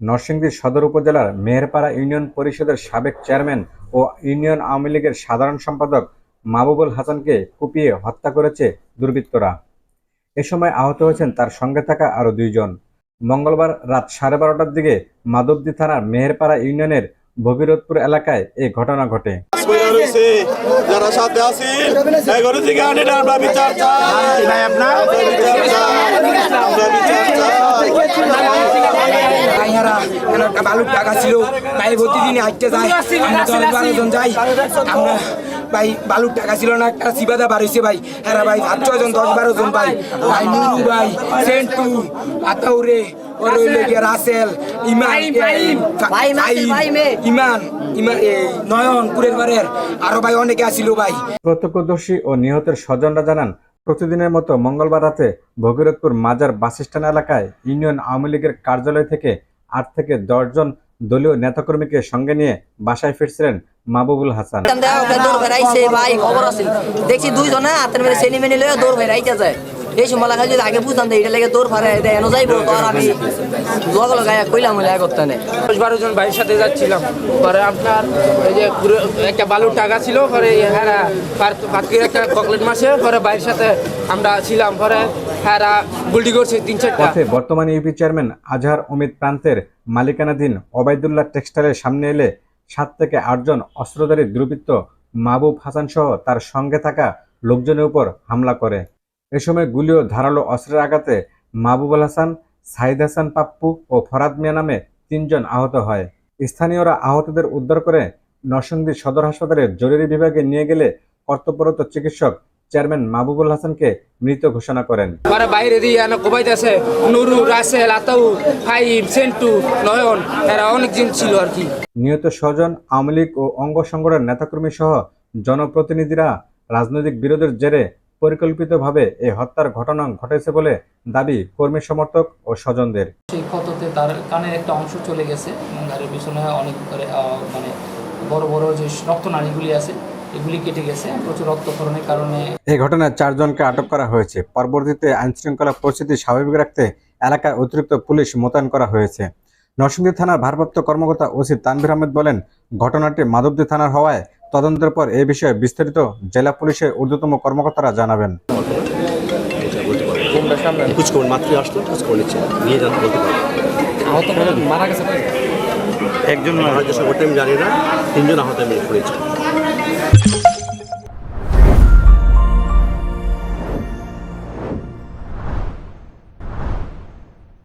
নরসিংদী সদর উপজেলার মেহেরপাড়া ইউনিয়ন পরিষদের সাবেক চেয়ারম্যান ও ইউনিয়ন আওয়ামী লীগের সাধারণ সম্পাদক মাহবুবুল হাসানকে কুপিয়ে হত্যা করেছে দুর্বৃত্তরা। এ সময় আহত হয়েছেন তার সঙ্গে থাকা আরো 2 জন। মঙ্গলবার রাত 12:30টার দিকে মাধবদী থানার মেহেরপাড়া ইউনিয়নের ভগীরথপুর এলাকায় এই ঘটনা ঘটে। বালুর টাকা ছিল ভাই, প্রতিদিন হাঁটতে যাই, আমরা 10-12 জন যাই। আমরা ভাই বালুর টাকা ছিল না, একটা সিবাদা বাড়িছে ভাই, হ্যাঁ ভাই 7-6 জন 10-12 জন ভাই, ভাই নুরু ভাই, সেন্টু, আতাউরে, রাসেল, নয়ন কুরের বাড়ির আরো ভাই অনেকে আসিল ভাই। প্রত্যক্ষদর্শী ও নিহতের স্বজনরা জানান, প্রতিদিনের মতো মঙ্গলবার রাতে ভগীরথপুর মাজার বাসস্ট্যান্ড এলাকায় ইউনিয়ন আওয়ামী লীগের কার্যালয় থেকে 8 থেকে 10 জন দলীয় নেতাকর্মীকে সঙ্গে নিয়ে বাসায় ফিরছিলেন মাহবুবুল হাসান। দেখছি 2 জনে হাতের মেরে সেনি মেনে লয়ে দৌড় ভাই রাইতে যায়। এই সময় লাগা যদি আগে বুঝতাম এটা লেগে দৌড় ফারে এনো যাইবো, তো আর আমি লগলো গায়ে কইলাম হলে করতে নেই। 10-12 জন ভাইয়ের সাথে যাচ্ছিলাম, পরে আপনার এই যে একটা বালুর টাকা ছিল, পরে হ্যাঁ পাতকির একটা চকলেট মাসে, পরে ভাইয়ের সাথে আমরা ছিলাম, পরে হ্যাঁ গুলটি করছে 3-4টা। বর্তমানে ইউপি চেয়ারম্যান আজহার অমিত প্রান্তের মালিকানাধীন ওবায়দুল্লাহ টেক্সটাইলের সামনে এলে 7 থেকে 8 জন অস্ত্রধারী দুর্বৃত্ত মাহবুব হাসান সহ তার সঙ্গে থাকা লোকজনের উপর হামলা করে। এ সময় গুলি ও ধারালো অস্ত্রের আঘাতে মাহবুবুল হাসান, সাইদ হাসান পাপ্পু ও ফরাদ মিয়া নামে 3 জন আহত হয়। স্থানীয়রা আহতদের উদ্ধার করে নরসিংদী সদর হাসপাতালের জরুরি বিভাগে নিয়ে গেলে কর্তব্যরত চিকিৎসক চেয়ারম্যান মাহবুবুল হাসানকে মৃত ঘোষণা করেন। বাইরে দিয়ে কোবাইতেছে নুরু, রাসেল, আতাউ, ফাইম, সেন্টু, নয়ন, এরা অনেকজন ছিল আর কি। নিহত স্বজন, আওয়ামী লীগ ও অঙ্গ সংগঠনের নেতাকর্মী সহ জনপ্রতিনিধিরা রাজনৈতিক বিরোধের জেরে পরিকল্পিতভাবে এই হত্যার ঘটনা ঘটেছে বলে দাবি কর্মী সমর্থক ও স্বজনদের। সেই ক্ষততে তার কানের একটা অংশ চলে গেছে এবং গাড়ির পিছনে অনেক করে মানে বড় বড় যে রক্তনালীগুলি আছে এগুলি কেটে গেছে, প্রচুর রক্তক্ষরণের কারণে। এই ঘটনায় 4 জনকে আটক করা হয়েছে। পরবর্তীতে আইনশৃঙ্খলা পরিস্থিতি স্বাভাবিক রাখতে এলাকায় অতিরিক্ত পুলিশ মোতায়েন করা হয়েছে। নরসিংদী থানার ভারপ্রাপ্ত কর্মকর্তা ওসি তানভীর আহমেদ বলেন, ঘটনাটি মাধবদী থানার হওয়ায় তদন্তের পর এই বিষয়ে বিস্তারিত জেলা পুলিশের ঊর্ধ্বতম কর্মকর্তারা জানাবেন। একজন জানি না, 3 জন আহত হয়েছে।